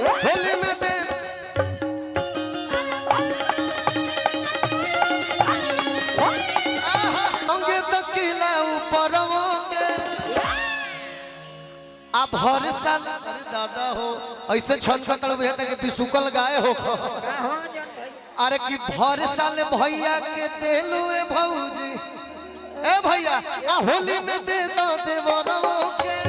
होली में दे अंगे तकिला ऊपर के आप हर साल दादा हो ऐसे छनकतल बुझा कि तू सुकल गाय हो अरे कि भर साल भैया के देलू ए भौजी ए भैया आ होली में दे दो देवरो के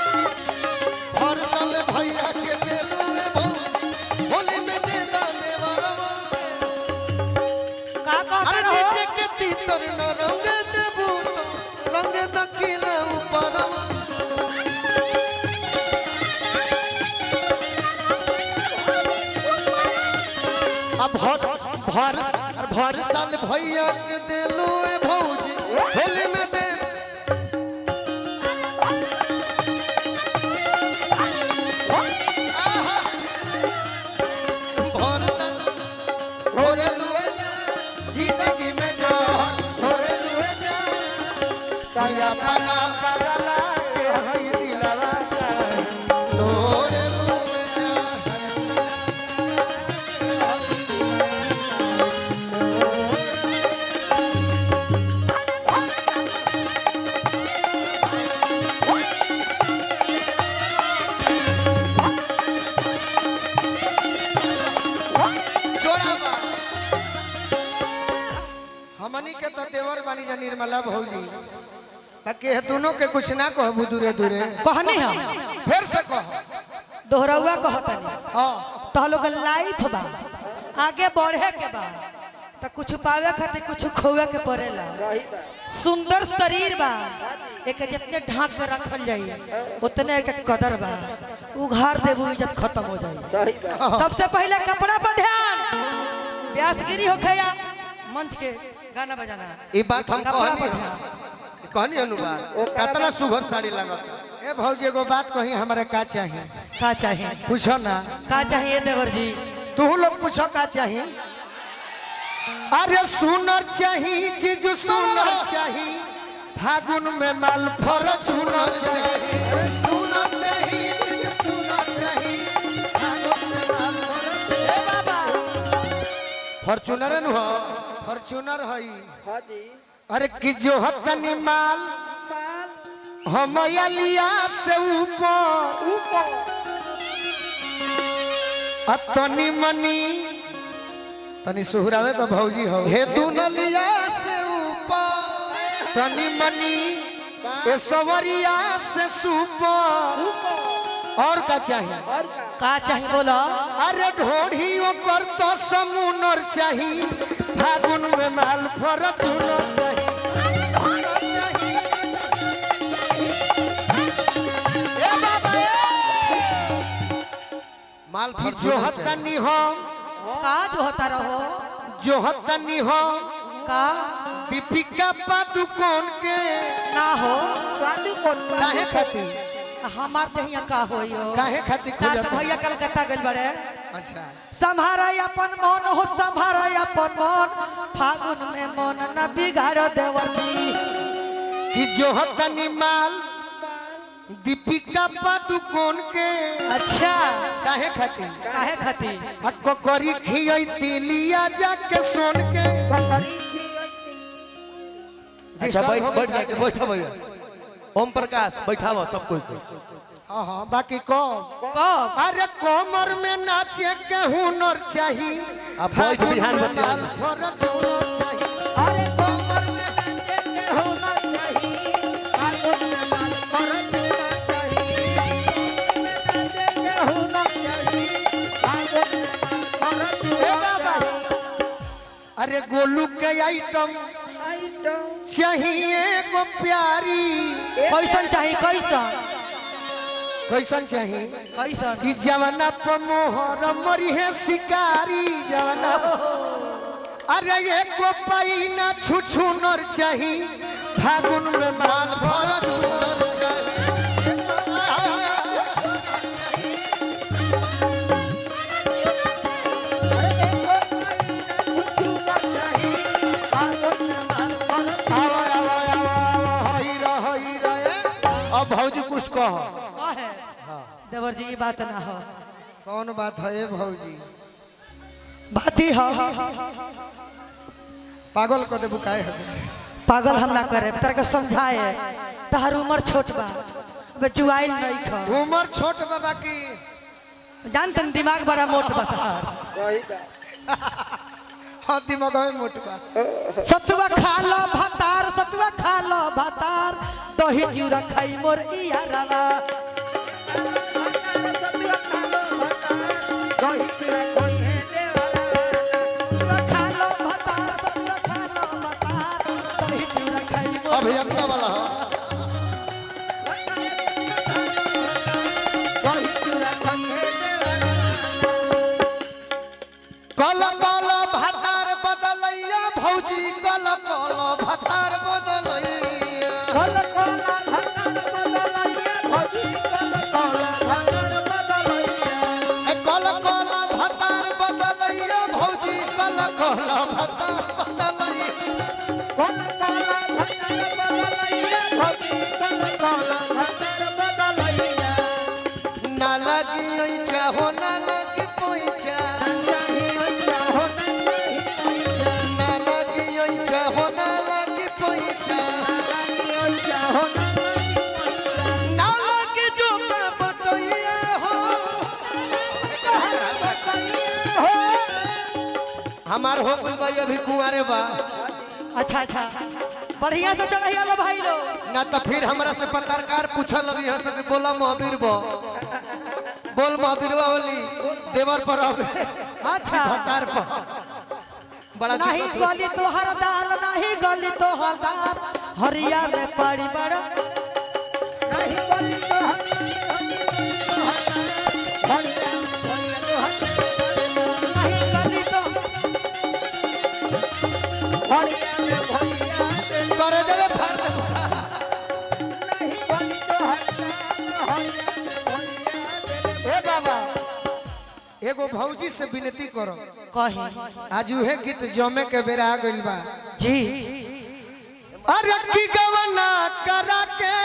भर साल भैया के देलू ए भौजी होली में दे दो देवरो का कहत रहो नीचे के तीतर न रंग देबू तो रंग दकिला ऊपर अब भर साल भैया के देलू ए भौजी होली में दे भर साल भोरेलू जिंदगी में जो भोरेलू काया पाला पाला के हई दिलवा तोरेलू हमनी के तो देवर बानी जा निर्मला भौजी के दोनों के कुछ ना कहबू दूरे दूरे कहनी हम फिर से कह दोहरौआ कहतनी हां तो लोग लाइफ बा आगे बढ़े के बा तो कुछ पावे खातिर कुछ खोवे के पड़ेला सुंदर शरीर बा एक जितने ढाक के रखल जाई उतने के कदर बा उघार देबू इज्जत खत्म हो जाई सबसे पहले कपड़ा पर ध्यान व्यासगिरी होखे या मंच के गाना बजाना ई बात हम कहनी अनुवाद कितना सुघर साड़ी लागत ए भौजी एगो बात कही हमरा का चाहिए का चाहिए पूछो ना का चाहिए देवर जी तू लोग पूछो का चाहिए अरे सुनर चाहिए जीजू सुनर चाहिए फागुन में माल फर सुनर चाहिए सुनर चाहिए जीजू सुनर चाहिए फागुन में माल फर ए बाबा फॉर्च्यूनर न हो फॉर्च्यूनर हई हां जी अरे कि जो हतनी माल हम लिया से ऊपर अतनी मनी तनी सुहरावे तो भौजी हो हे दुनलिया से ऊपर तनी मनी ए सवरिया से सुपर और का चाहिए का चाहिए बोलो अरे ढोढ़ी ओकर तो समुनर चाहिए फागुन में माल फॉर्च्यूनर चाहिए ए बाबा माल फिर जो हतनी हो का जो होता रहो जो हतनी हो का दीपिका पादुकोण के ना हो काहे खातिर हमार दहिया का होयो काहे खातिर का खोजत तो भैया कलकत्ता गइल बड़े अच्छा संभारा अपन मन हो संभारा अपन मन फागुन में मन न बिगाड़ देवती कि जो हतनी माल दीपिका पादुकोण के अच्छा काहे खातिर काहे खातिर हक्को करी खियई तिलिया जाके सोन के अच्छा बैठ जाके बैठो भैया ओम प्रकाश बैठाओ सब कोई को हां हां बाकी को कब अरे कोमर में नाचे के हुनर चाहिए अब बैठ बिहान बतिया फॉर्च्यूनर चाहिए अरे कोमर में नाचे के हुनर चाहिए फागुन में माल फॉर्च्यूनर चाहिए नाचे के हुनर चाहिए फागुन में माल फॉर्च्यूनर अरे गोलू के आइटम चाहिए को प्यारी कैसन चाहिए कैसन कैसन चाहिए कैसन कि जवाना पर मोहर मरी है शिकारी जवाना अरे एको पैना छुछुनर चाहिए फागुन में माल फॉर्च्यूनर चाहिए अब भौजी कुछ कह। कहे देवर जी, ये बात ना हो। कौन बात है भौजी? बात ही हो। पागल कर दे बुकाए है। पागल हम ना करे, तेरे को समझाए। तहार उम्र छोट बा, अब जुआइल नहीं खा। उम्र छोट बाबा की जान तन दिमाग बड़ा मोट बा तहार। हाँ दिमाग में मोट बा। सतुआ खा लो भातार, सतुआ खा लो भातार, दही चूड़ा खाई मोर इया रवा। अभी अगला वाला है। कल कल भतार बदलैया भौजी, कल कल भतार बदलैया। कल कल भतार बदलैया भौजी, कल कल भतार बदलैया। कल कल भतार बदलैया भौजी, कल कल भतार बदलैया। कल कल भतार बदलैया भौजी, कल कल भतार बदलैया। ना लगी ऐचा हो ना लगी पैचा, हमार हो गई भाई अभी कुआरे बा। अच्छा अच्छा, बढ़िया से चल लो भाई लो। ना तो फिर हमरा से पत्रकार पूछा लगी है सब बोला महावीर बो, बोल महावीर बोली देवर पर अब अच्छा भतार पर बड़ा नहीं गली तोहर दाल, नहीं गली तोहर दाल, हरिया में पड़ी बड़ा। नहीं गली तोहर करे जगह ए बाबा एगो भौजी से विनती करो। कही आज उहे गीत जमे के बेरा आ गइल बा जी। अरे की गवना करा के